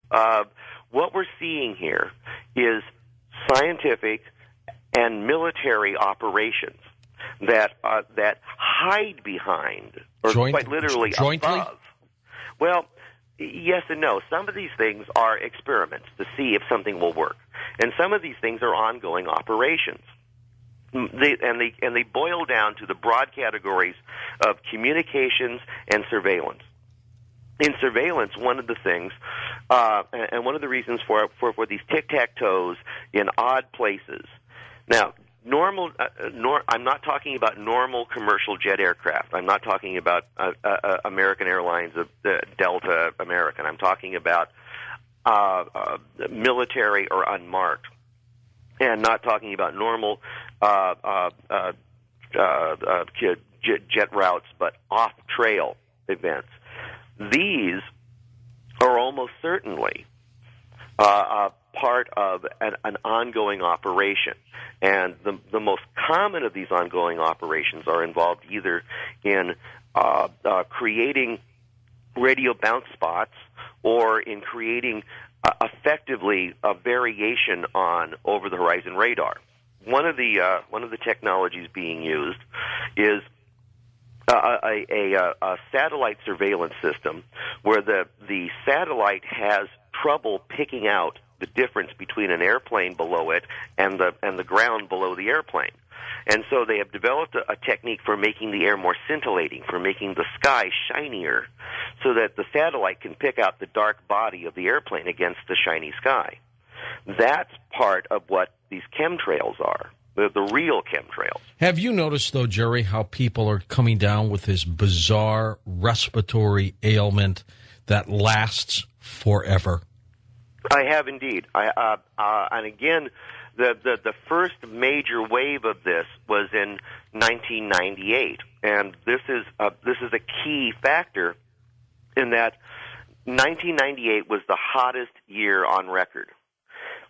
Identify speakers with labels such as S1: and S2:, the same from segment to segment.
S1: What we're seeing here is scientific and military operations that hide behind, or quite literally
S2: jointly?
S1: above. Well, yes and no. Some of these things are experiments to see if something will work, and some of these things are ongoing operations. They boil down to the broad categories of communications and surveillance. In surveillance, one of the things, and one of the reasons for these tic-tac-toes in odd places. Now, I'm not talking about normal commercial jet aircraft. I'm not talking about American Airlines, Delta, American. I'm talking about military or unmarked, and not talking about normal jet routes, but off-trail events. These are almost certainly part of an ongoing operation. And the most common of these ongoing operations are involved either in creating radio bounce spots or in creating effectively a variation on over-the-horizon radar. One of the technologies being used is a satellite surveillance system where the satellite has trouble picking out the difference between an airplane below it and the ground below the airplane. And so they have developed a technique for making the air more scintillating, for making the sky shinier, so that the satellite can pick out the dark body of the airplane against the shiny sky. That's part of what these chemtrails are, the real chemtrails.
S2: Have you noticed, though, Jerry, how people are coming down with this bizarre respiratory ailment that lasts forever?
S1: I have indeed. And again, the first major wave of this was in 1998, and this is a key factor in that 1998 was the hottest year on record,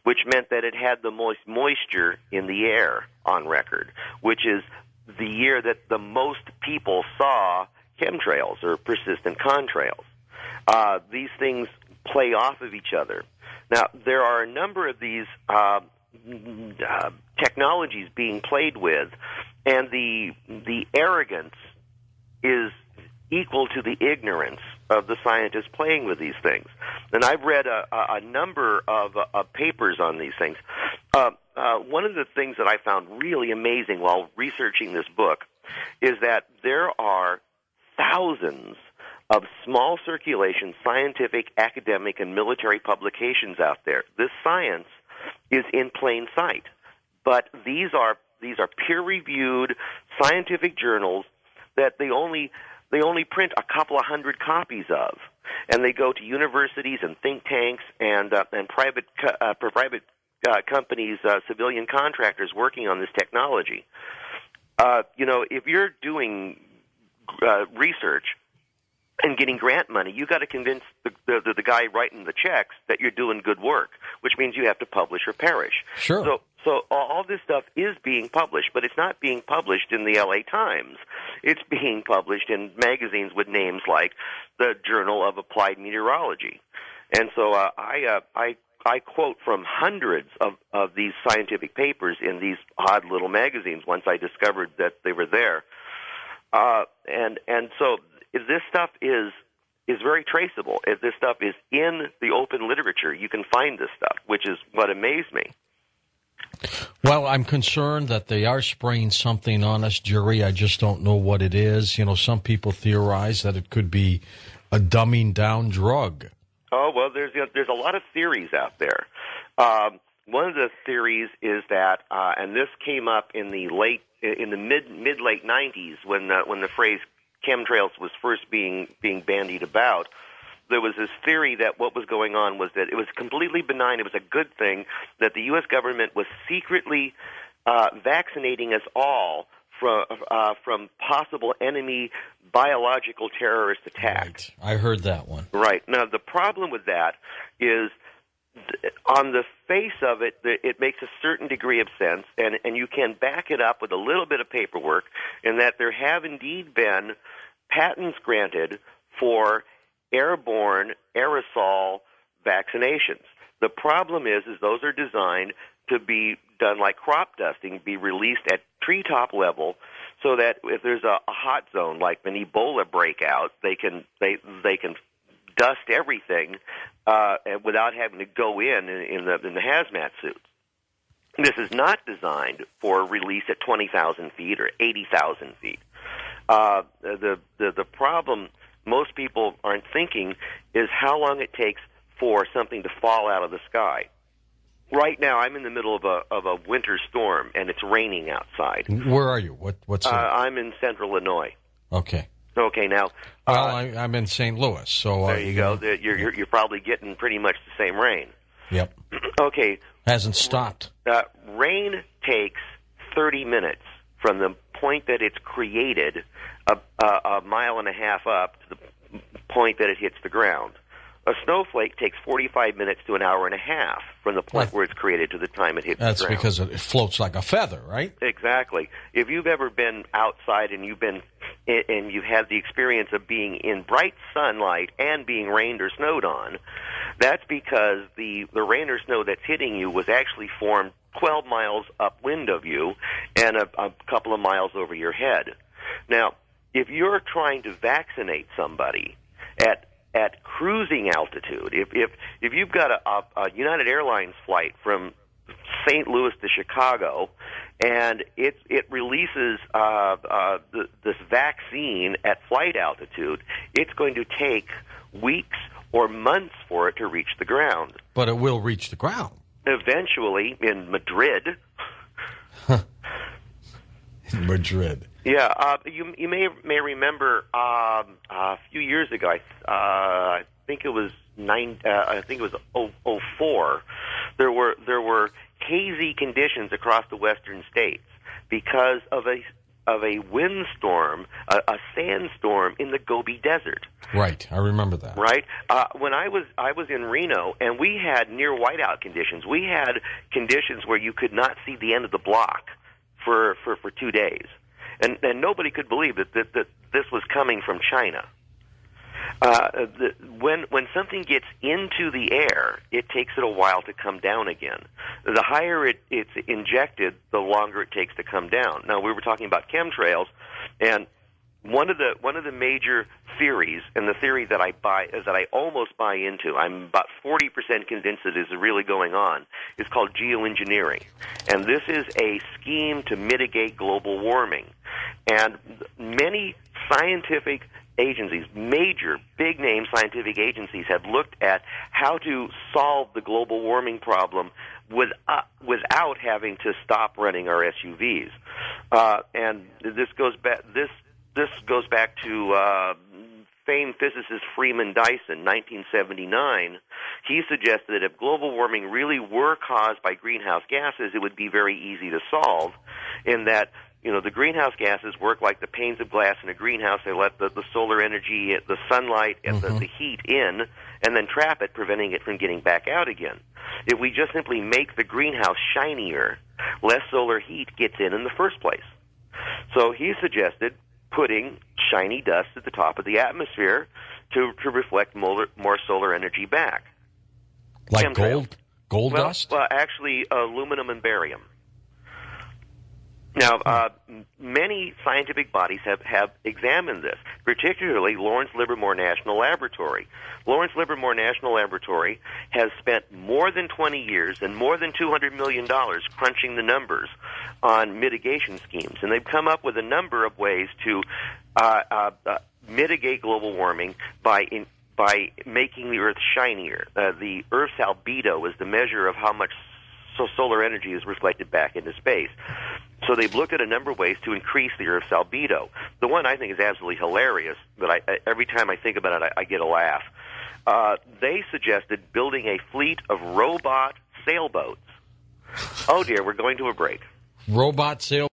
S1: which meant that it had the most moisture in the air on record, which is the year that the most people saw chemtrails or persistent contrails. These things play off of each other. Now, there are a number of these technologies being played with, and the arrogance is equal to the ignorance of the scientists playing with these things. And I've read a number of papers on these things. One of the things that I found really amazing while researching this book is that there are thousands of small circulation scientific, academic, and military publications out there. This science is in plain sight, but these are peer-reviewed scientific journals that they only print a couple of hundred copies of, and they go to universities and think tanks and private companies, civilian contractors working on this technology. If you're doing research and getting grant money, you got to convince the guy writing the checks that you're doing good work, which means you have to publish or perish.
S2: Sure.
S1: So all this stuff is being published, but it's not being published in the LA Times. It's being published in magazines with names like the Journal of Applied Meteorology. And so I quote from hundreds of these scientific papers in these odd little magazines once I discovered that they were there. And so this stuff is very traceable. If this stuff is in the open literature, you can find this stuff, which is what amazed me.
S2: Well, I'm concerned that they are spraying something on us, Jerry. I just don't know what it is. Some people theorize that it could be a dumbing down drug.
S1: Oh, well, there's a lot of theories out there. One of the theories is that, and this came up in the mid-late 90s when the phrase chemtrails was first being bandied about. There was this theory that what was going on was that it was completely benign. It was a good thing that the U.S. government was secretly vaccinating us all from possible enemy biological terrorist attack.
S2: Right. I heard that one.
S1: Right. Now, the problem with that is on the face of it, it makes a certain degree of sense, and you can back it up with a little bit of paperwork, in that there have indeed been patents granted for airborne aerosol vaccinations. The problem is those are designed to be done like crop dusting, be released at treetop level, so that if there's a hot zone like an Ebola breakout, they can dust everything without having to go in the hazmat suits. This is not designed for release at 20,000 feet or 80,000 feet. The problem most people aren't thinking is how long it takes for something to fall out of the sky. Right now, I'm in the middle of a winter storm, and it's raining outside.
S2: Where are you? What's
S1: I'm in central Illinois.
S2: Okay.
S1: Okay, now...
S2: Well, I'm in St. Louis, so...
S1: there you go. You're probably getting pretty much the same rain.
S2: Yep.
S1: Okay.
S2: Hasn't stopped.
S1: Rain takes 30 minutes from the point that it's created a mile and a half up to the point that it hits the ground. A snowflake takes 45 minutes to an hour and a half from the point where it's created to the time it hits the ground.
S2: That's because it floats like a feather, right?
S1: Exactly. If you've ever been outside and you've had the experience of being in bright sunlight and being rained or snowed on, that's because the rain or snow that's hitting you was actually formed 12 miles upwind of you and a couple of miles over your head. Now, if you're trying to vaccinate somebody at cruising altitude, if you've got a United Airlines flight from St. Louis to Chicago, and it releases this vaccine at flight altitude, it's going to take weeks or months for it to reach the ground.
S2: But it will reach the ground.
S1: Eventually, in Madrid.
S2: In Madrid.
S1: Yeah, you may remember a few years ago. I think it was 04. There were hazy conditions across the western states because of a windstorm, a sandstorm in the Gobi Desert.
S2: Right, I remember that.
S1: Right, when I was in Reno, and we had near whiteout conditions. We had conditions where you could not see the end of the block for 2 days. And nobody could believe that this was coming from China. When something gets into the air, it takes it a while to come down again. The higher it's injected, the longer it takes to come down. Now, we were talking about chemtrails, and one of the major theories, and the theory that I almost buy into, I'm about 40% convinced that is really going on, is called geoengineering. And this is a scheme to mitigate global warming. And many scientific agencies, major, big-name scientific agencies, have looked at how to solve the global warming problem without having to stop running our SUVs. And this goes back to famed physicist Freeman Dyson, 1979. He suggested that if global warming really were caused by greenhouse gases, it would be very easy to solve, in that the greenhouse gases work like the panes of glass in a greenhouse. They let the solar energy, the sunlight, and the heat in, and then trap it, preventing it from getting back out again. If we just simply make the greenhouse shinier, less solar heat gets in the first place. So he suggested putting shiny dust at the top of the atmosphere to reflect more solar energy back.
S2: Like gold dust?
S1: Well, actually, aluminum and barium. Now, many scientific bodies have examined this, particularly Lawrence Livermore National Laboratory. Lawrence Livermore National Laboratory has spent more than 20 years and more than $200 million crunching the numbers on mitigation schemes, and they've come up with a number of ways to mitigate global warming by making the Earth shinier. The Earth's albedo is the measure of how much solar energy is reflected back into space. So they've looked at a number of ways to increase the Earth's albedo. The one I think is absolutely hilarious, but every time I think about it, I get a laugh. They suggested building a fleet of robot sailboats. Oh, dear, we're going to a break.
S2: Robot sailboats?